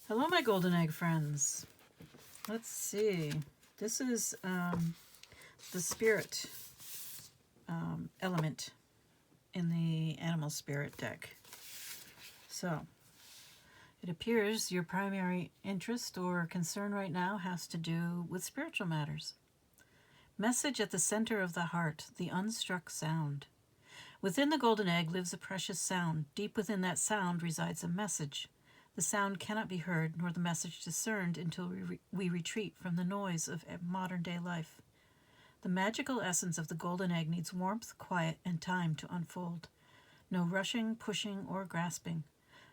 Hello, my golden egg friends. Let's see. This is the spirit element in the animal spirit deck. So, it appears your primary interest or concern right now has to do with spiritual matters. Message at the center of the heart, the unstruck sound. Within the golden egg lives a precious sound. Deep within that sound resides a message. The sound cannot be heard nor the message discerned until we retreat from the noise of modern-day life. The magical essence of the golden egg needs warmth, quiet, and time to unfold. No rushing, pushing, or grasping.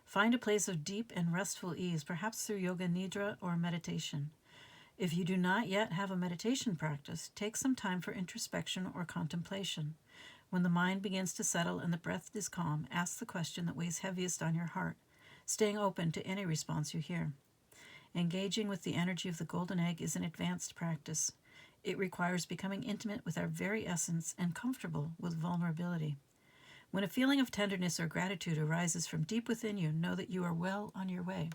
Find a place of deep and restful ease, perhaps through yoga nidra or meditation. If you do not yet have a meditation practice, take some time for introspection or contemplation. When the mind begins to settle and the breath is calm, ask the question that weighs heaviest on your heart, staying open to any response you hear. Engaging with the energy of the golden egg is an advanced practice. It requires becoming intimate with our very essence and comfortable with vulnerability. When a feeling of tenderness or gratitude arises from deep within you, know that you are well on your way.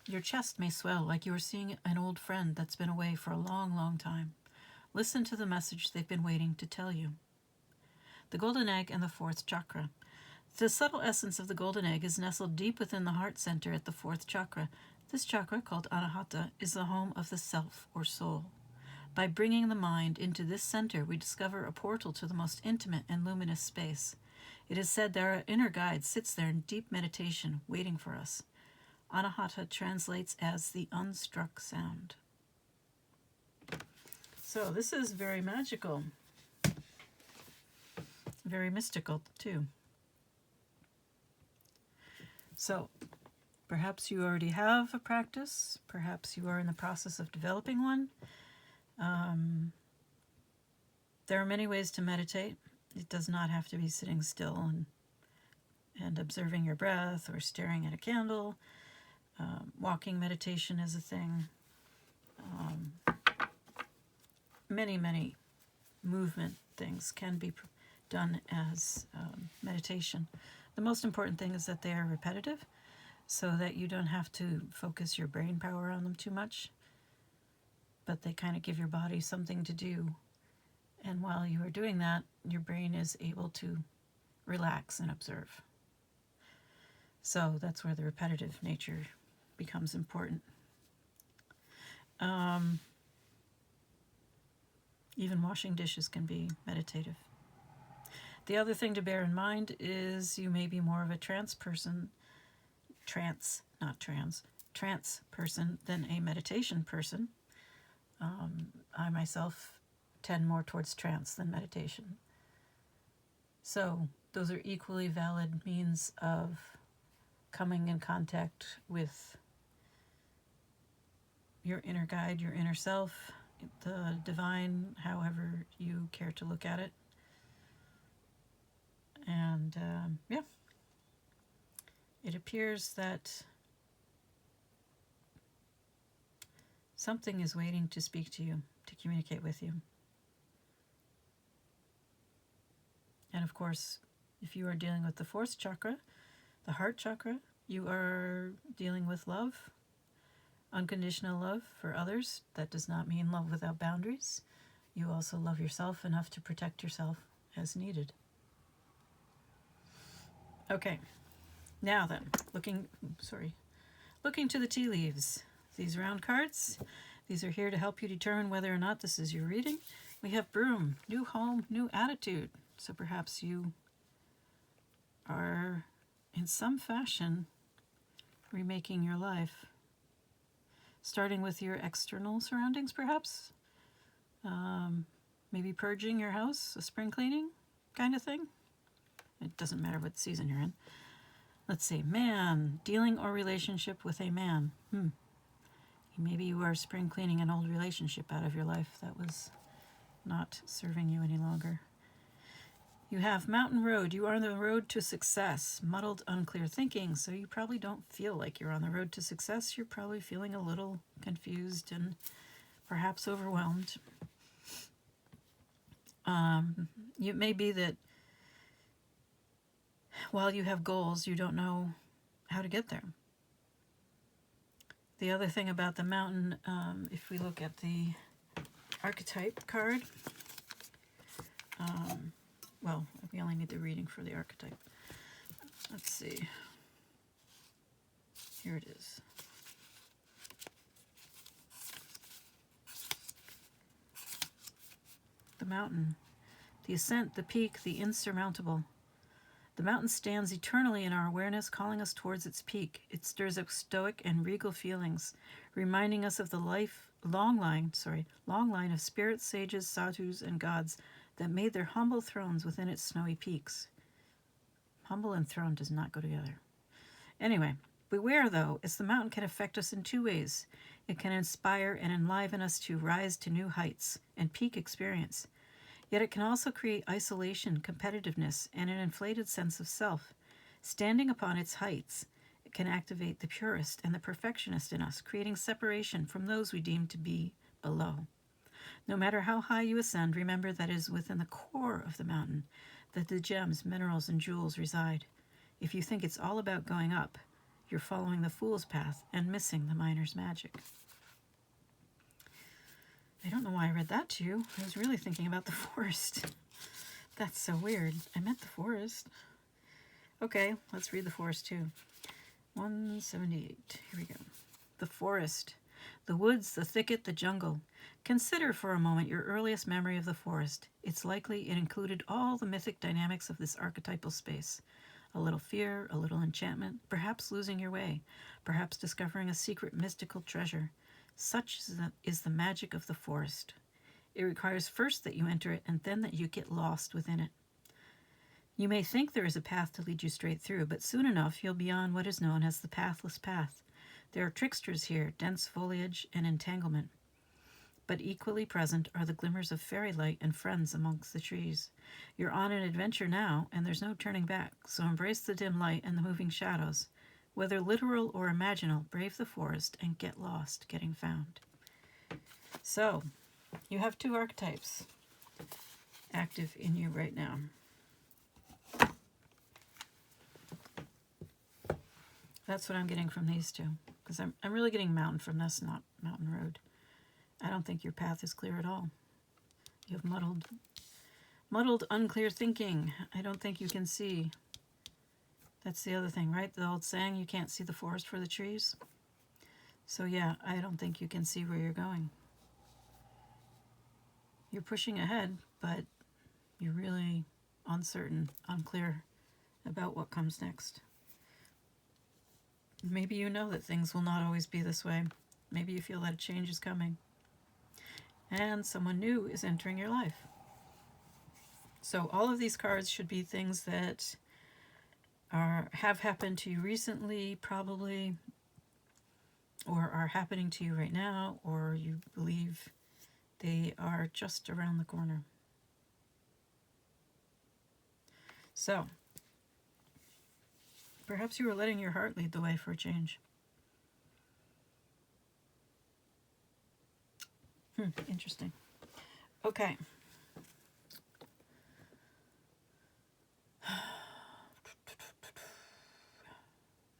Your chest may swell like you are seeing an old friend that's been away for a long, long time. Listen to the message they've been waiting to tell you. The golden egg and the fourth chakra. The subtle essence of the golden egg is nestled deep within the heart center at the fourth chakra. This chakra, called Anahata, is the home of the self or soul. By bringing the mind into this center, we discover a portal to the most intimate and luminous space. It is said that our inner guide sits there in deep meditation, waiting for us. Anahata translates as the unstruck sound. So this is very magical, very mystical too. So perhaps you already have a practice, perhaps you are in the process of developing one. There are many ways to meditate. It does not have to be sitting still and observing your breath or staring at a candle. Walking meditation is a thing. Many movement things can be done as meditation. The most important thing is that they are repetitive so that you don't have to focus your brain power on them too much, but they kind of give your body something to do. And while you are doing that, your brain is able to relax and observe. So that's where the repetitive nature becomes important. Even washing dishes can be meditative. The other thing to bear in mind is you may be more of a trance person than a meditation person. I myself tend more towards trance than meditation. So those are equally valid means of coming in contact with your inner guide, your inner self, the divine, however you care to look at it. And it appears that something is waiting to speak to you, to communicate with you. And of course, if you are dealing with the fourth chakra, the heart chakra, you are dealing with love, unconditional love for others. That does not mean love without boundaries. You also love yourself enough to protect yourself as needed. Okay, now then, looking to the tea leaves. These round cards, these are here to help you determine whether or not this is your reading. We have Broom, new home, new attitude. So perhaps you are in some fashion remaking your life. Starting with your external surroundings, perhaps. Maybe purging your house, a spring cleaning kind of thing. It doesn't matter what season you're in. Let's see, man, dealing or relationship with a man. Maybe you are spring cleaning an old relationship out of your life that was not serving you any longer. You have mountain road. You are on the road to success. Muddled, unclear thinking. So you probably don't feel like you're on the road to success. You're probably feeling a little confused and perhaps overwhelmed. It may be that while you have goals, you don't know how to get there. The other thing about the mountain, if we look at the archetype card, well, we only need the reading for the archetype. Let's see. Here it is. The mountain, the ascent, the peak, the insurmountable. The mountain stands eternally in our awareness, calling us towards its peak. It stirs up stoic and regal feelings, reminding us of the long line of spirits, sages, sadhus, and gods that made their humble thrones within its snowy peaks. Humble and throne does not go together. Anyway, beware though, as the mountain can affect us in two ways. It can inspire and enliven us to rise to new heights and peak experience. Yet it can also create isolation, competitiveness, and an inflated sense of self. Standing upon its heights, it can activate the purist and the perfectionist in us, creating separation from those we deem to be below. No matter how high you ascend, remember that it is within the core of the mountain that the gems, minerals, and jewels reside. If you think it's all about going up, you're following the fool's path and missing the miner's magic. I don't know why I read that to you. I was really thinking about the forest. That's so weird. I meant the forest. Okay, let's read the forest too. 178. Here we go. The forest. The woods, the thicket, the jungle. Consider for a moment your earliest memory of the forest. It's likely it included all the mythic dynamics of this archetypal space. A little fear, a little enchantment, perhaps losing your way, perhaps discovering a secret mystical treasure. Such is the magic of the forest. It requires first that you enter it and then that you get lost within it. You may think there is a path to lead you straight through, but soon enough you'll be on what is known as the pathless path. There are tricksters here, dense foliage and entanglement. But equally present are the glimmers of fairy light and friends amongst the trees. You're on an adventure now, and there's no turning back, so embrace the dim light and the moving shadows. Whether literal or imaginal, brave the forest and get lost getting found. So, you have two archetypes active in you right now. That's what I'm getting from these two, because I'm really getting mountain from this, not mountain road. I don't think your path is clear at all. You have muddled, unclear thinking. I don't think you can see. That's the other thing, right? The old saying, you can't see the forest for the trees. So yeah, I don't think you can see where you're going. You're pushing ahead, but you're really uncertain, unclear about what comes next. Maybe you know that things will not always be this way. Maybe you feel that a change is coming. And someone new is entering your life. So all of these cards should be things that have happened to you recently, probably, or are happening to you right now, or you believe they are just around the corner. So, perhaps you are letting your heart lead the way for a change. Interesting. Okay.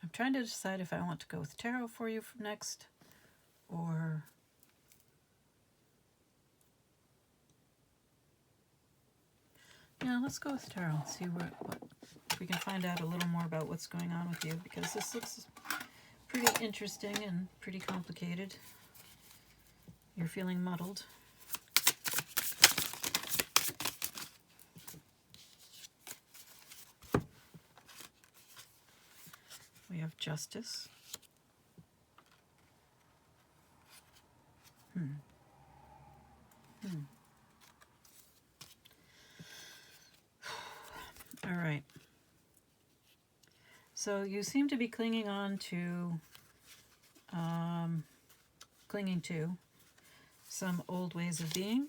I'm trying to decide if I want to go with tarot for you next, or yeah, let's go with tarot and see what if we can find out a little more about what's going on with you, because this looks pretty interesting and pretty complicated. You're feeling muddled. We have justice. All right. So you seem to be clinging to some old ways of being.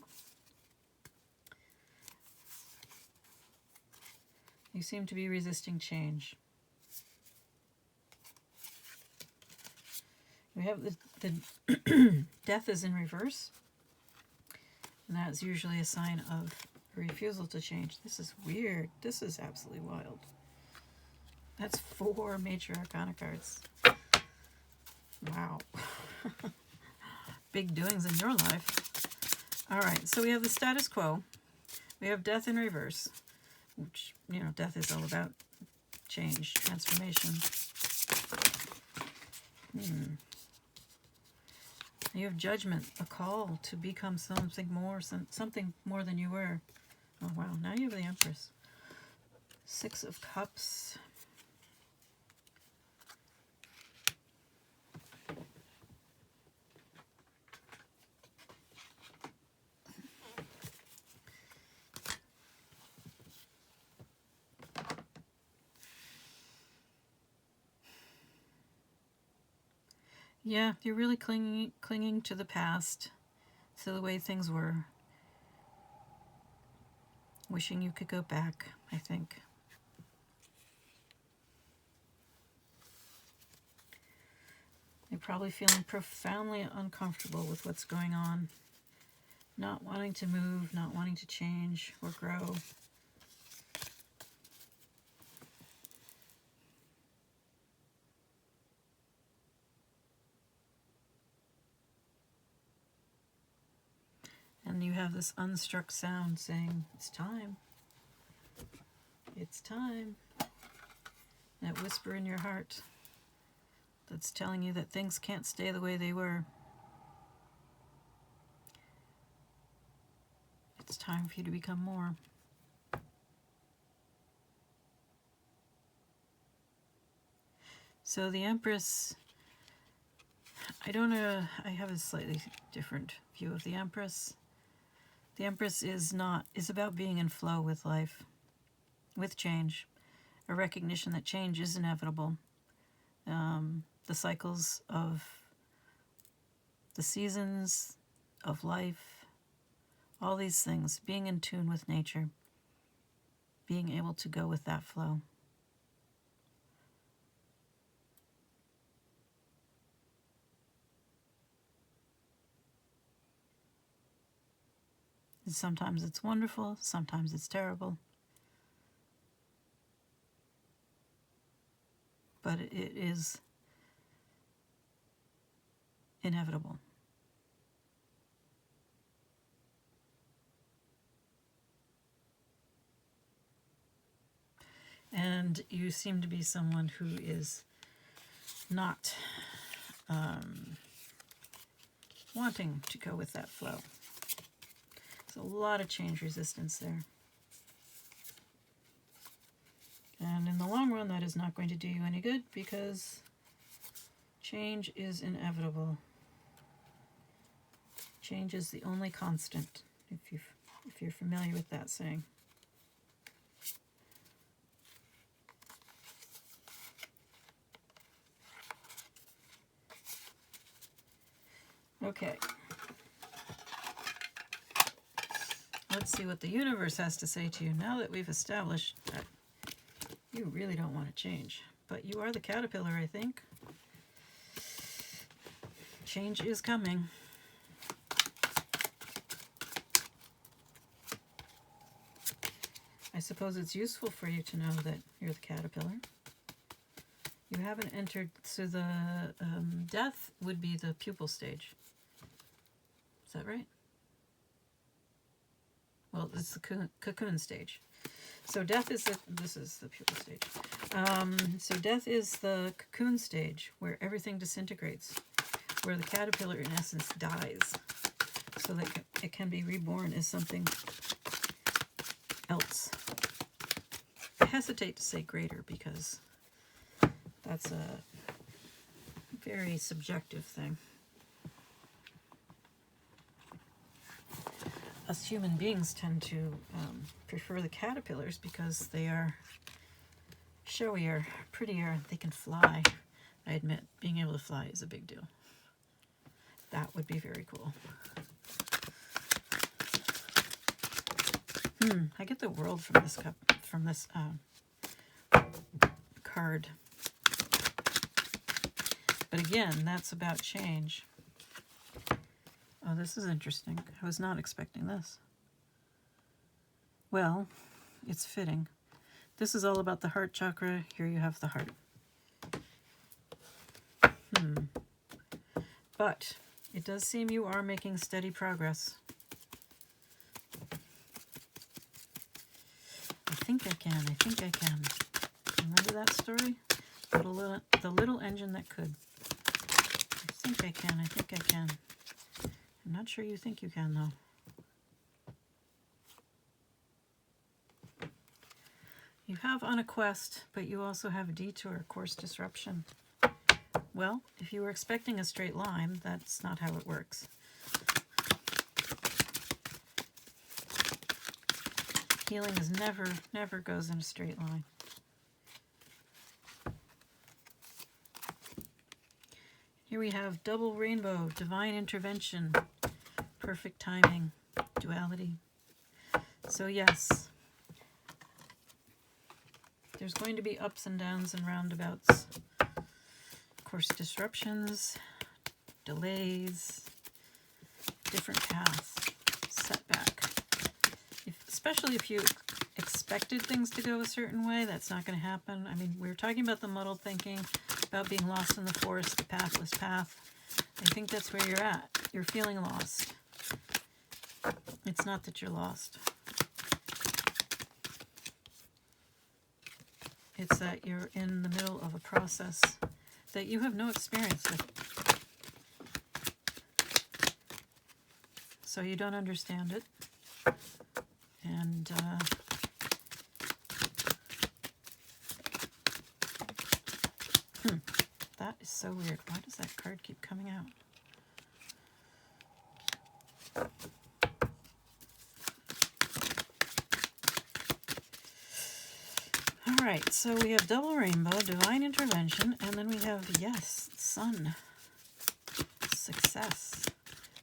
You seem to be resisting change. We have the death is in reverse, and that's usually a sign of a refusal to change. This is weird. This is absolutely wild. That's 4 major arcana cards. Wow. Big doings in your life. All right, so we have the status quo. We have death in reverse, which, you know, death is all about change, transformation. You have judgment, a call to become something more than you were. Oh, wow. Now you have the Empress. 6 of Cups. Yeah, you're really clinging to the past, to the way things were. Wishing you could go back, I think. You're probably feeling profoundly uncomfortable with what's going on. Not wanting to move, not wanting to change or grow. And you have this unstruck sound saying, it's time. It's time. That whisper in your heart that's telling you that things can't stay the way they were. It's time for you to become more. So the Empress, I don't know, I have a slightly different view of the Empress. The Empress is about being in flow with life, with change, a recognition that change is inevitable. The cycles of the seasons of life, all these things, being in tune with nature, being able to go with that flow. And sometimes it's wonderful, sometimes it's terrible. But it is inevitable. And you seem to be someone who is not wanting to go with that flow. There's a lot of change resistance there. And in the long run, that is not going to do you any good because change is inevitable. Change is the only constant, if you're familiar with that saying. Okay. Let's see what the universe has to say to you now that we've established that you really don't want to change. But you are the caterpillar, I think. Change is coming. I suppose it's useful for you to know that you're the caterpillar. You haven't entered, so the death would be the pupal stage. Is that right? Well, it's the cocoon stage. So death is this is the pupal stage. So death is the cocoon stage where everything disintegrates, where the caterpillar in essence dies, so that it can be reborn as something else. I hesitate to say greater because that's a very subjective thing. Us human beings tend to prefer the caterpillars because they are showier, prettier, they can fly. I admit, being able to fly is a big deal. That would be very cool. I get the world from this card. But again, that's about change. Oh, this is interesting. I was not expecting this. Well, it's fitting. This is all about the heart chakra. Here you have the heart. But it does seem you are making steady progress. I think I can. I think I can. Remember that story? The little engine that could. I think I can. I think I can. I'm not sure you think you can, though. You have on a quest, but you also have a detour, course disruption. Well, if you were expecting a straight line, that's not how it works. Healing is never goes in a straight line. Here we have double rainbow, divine intervention, perfect timing, duality. So yes, there's going to be ups and downs and roundabouts, course disruptions, delays, different paths, setback. Especially if you expected things to go a certain way, that's not going to happen. I mean, we were talking about the muddled thinking, about being lost in the forest, the pathless path. I think that's where you're at. You're feeling lost. It's not that you're lost. It's that you're in the middle of a process that you have no experience with. So you don't understand it. And that is so weird. Why does that card keep coming out? All right, so we have double rainbow, divine intervention, and then we have, yes, sun, success.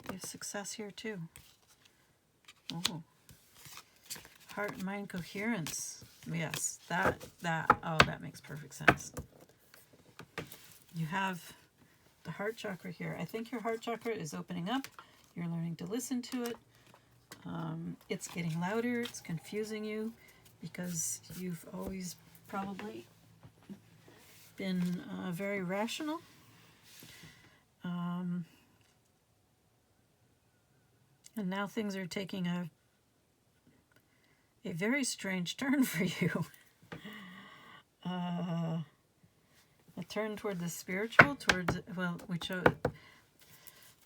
We have success here too. Oh. Heart and mind coherence. Yes, that makes perfect sense. You have the heart chakra here. I think your heart chakra is opening up. You're learning to listen to it. It's getting louder. It's confusing you because you've always probably been very rational. And now things are taking a very strange turn for you. A turn toward the spiritual, the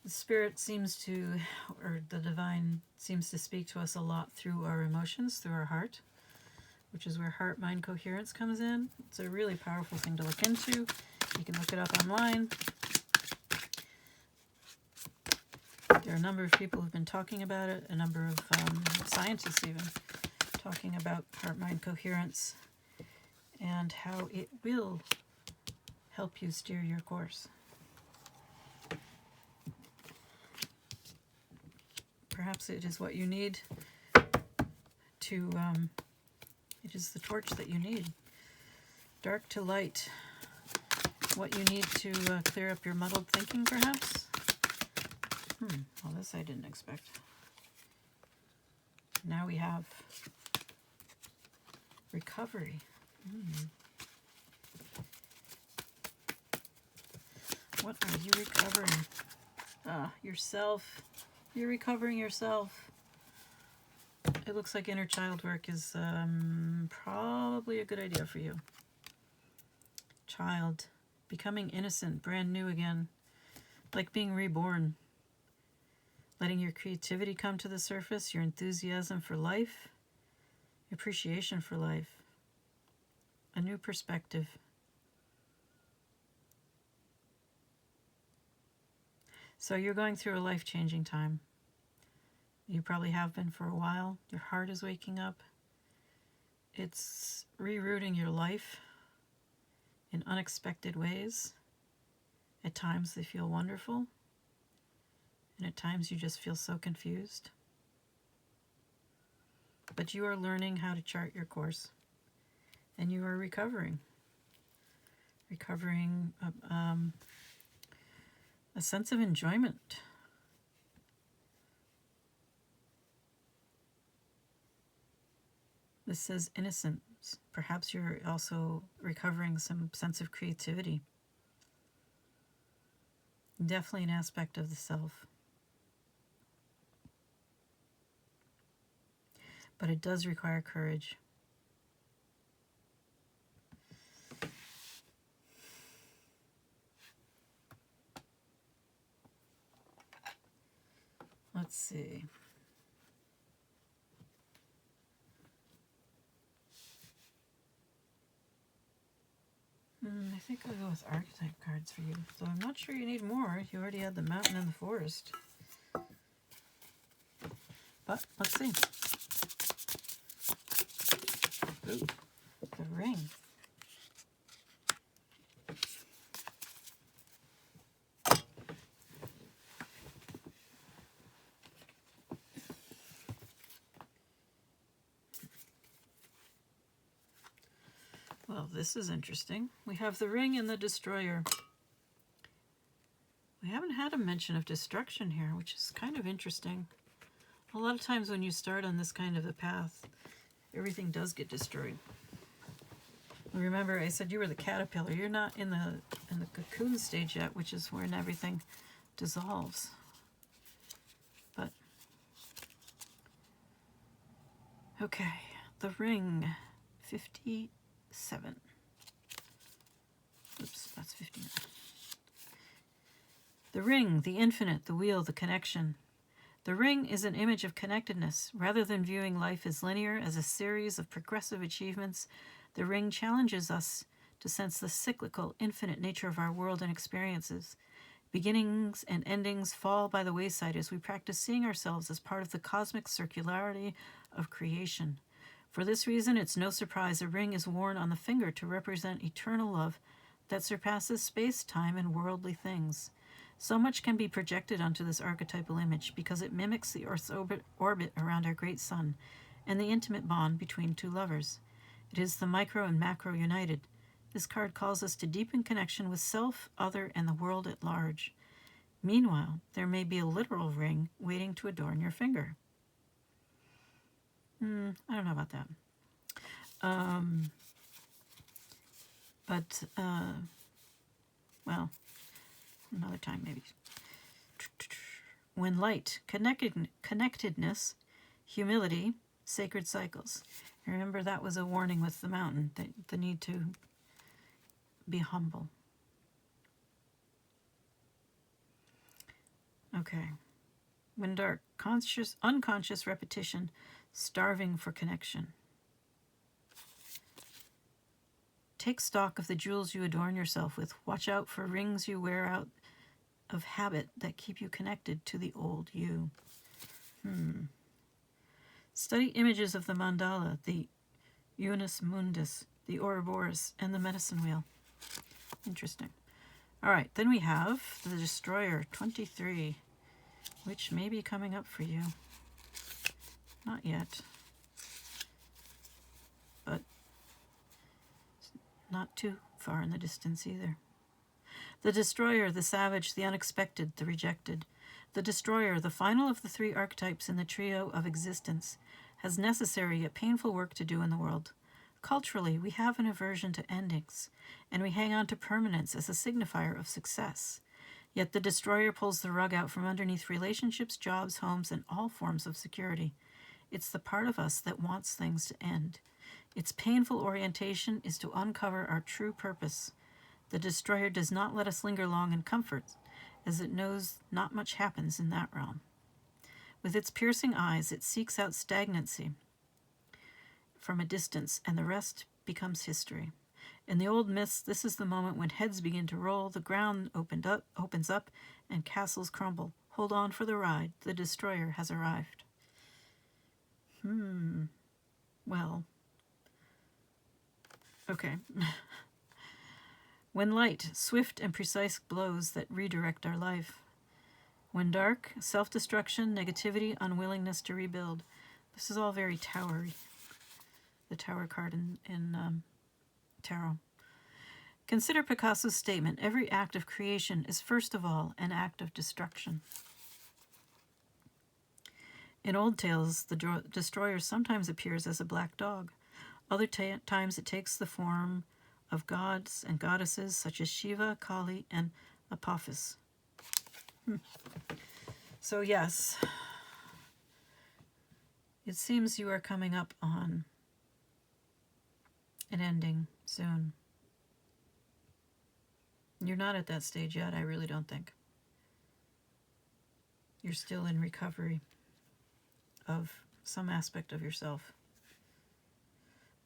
spirit seems to, or the divine seems to speak to us a lot through our emotions, through our heart, which is where heart-mind coherence comes in. It's a really powerful thing to look into. You can look it up online. There are a number of people who've been talking about it, a number of scientists even, talking about heart-mind coherence and how it will help you steer your course. Perhaps it is what you need to, it is the torch that you need. Dark to light. What you need to clear up your muddled thinking, perhaps? Well, this I didn't expect. Now we have recovery. What are you recovering? Yourself. You're recovering yourself. It looks like inner child work is probably a good idea for you. Child. Becoming innocent, brand new again. Like being reborn. Letting your creativity come to the surface, your enthusiasm for life, your appreciation for life. A new perspective. So you're going through a life-changing time. You probably have been for a while. Your heart is waking up. It's rerouting your life in unexpected ways. At times they feel wonderful, and at times you just feel so confused. But you are learning how to chart your course, and you are recovering. Recovering a sense of enjoyment. This says innocence, perhaps you're also recovering some sense of creativity. Definitely an aspect of the self. But it does require courage. Let's see. I think I'll go with archetype cards for you. So I'm not sure you need more. You already had the mountain and the forest. But let's see. Ooh, the ring. Well, this is interesting. We have the ring and the destroyer. We haven't had a mention of destruction here, which is kind of interesting. A lot of times when you start on this kind of a path, everything does get destroyed. Remember, I said you were the caterpillar. You're not in the cocoon stage yet, which is when everything dissolves. But okay, the ring, 57. Oops, that's 59. The ring, the infinite, the wheel, the connection. The ring is an image of connectedness. Rather than viewing life as linear, as a series of progressive achievements, the ring challenges us to sense the cyclical, infinite nature of our world and experiences. Beginnings and endings fall by the wayside as we practice seeing ourselves as part of the cosmic circularity of creation. For this reason, it's no surprise a ring is worn on the finger to represent eternal love that surpasses space, time, and worldly things. So much can be projected onto this archetypal image because it mimics the Earth's orbit around our great sun and the intimate bond between two lovers. It is the micro and macro united. This card calls us to deepen connection with self, other, and the world at large. Meanwhile, there may be a literal ring waiting to adorn your finger. I don't know about that. Well, another time maybe. When light, connectedness, humility, sacred cycles. Remember, that was a warning with the mountain, the need to be humble. Okay. When dark, unconscious repetition, starving for connection. Take stock of the jewels you adorn yourself with. Watch out for rings you wear out of habit that keep you connected to the old you. Study images of the mandala, the Unus Mundus, the Ouroboros, and the medicine wheel. Interesting. All right, then we have the Destroyer, 23, which may be coming up for you. Not yet, but not too far in the distance either. The Destroyer, the savage, the unexpected, the rejected. The Destroyer, the final of the three archetypes in the trio of existence, has necessary yet painful work to do in the world. Culturally, we have an aversion to endings, and we hang on to permanence as a signifier of success. Yet the Destroyer pulls the rug out from underneath relationships, jobs, homes, and all forms of security. It's the part of us that wants things to end. Its painful orientation is to uncover our true purpose. The Destroyer does not let us linger long in comfort, as it knows not much happens in that realm. With its piercing eyes, it seeks out stagnancy from a distance, and the rest becomes history. In the old myths, this is the moment when heads begin to roll, the ground opens up, and castles crumble. Hold on for the ride. The Destroyer has arrived. Well. Okay. When light, swift and precise blows that redirect our life. When dark, self-destruction, negativity, unwillingness to rebuild. This is all very towery. The Tower card in Tarot. Consider Picasso's statement, every act of creation is first of all an act of destruction. In old tales, the Destroyer sometimes appears as a black dog, Other times it takes the form of gods and goddesses such as Shiva, Kali, and Apophis. So yes, it seems you are coming up on an ending soon. You're not at that stage yet, I really don't think. You're still in recovery of some aspect of yourself.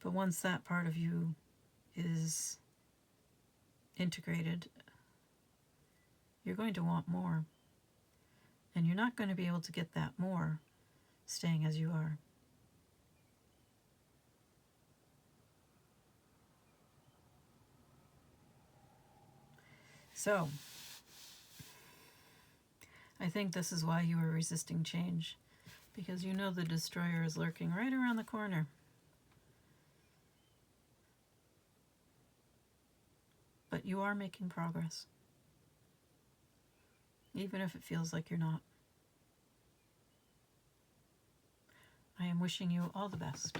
But once that part of you is integrated, you're going to want more. And you're not going to be able to get that more staying as you are. So, I think this is why you are resisting change, because you know the destroyer is lurking right around the corner. But you are making progress, even if it feels like you're not. I am wishing you all the best.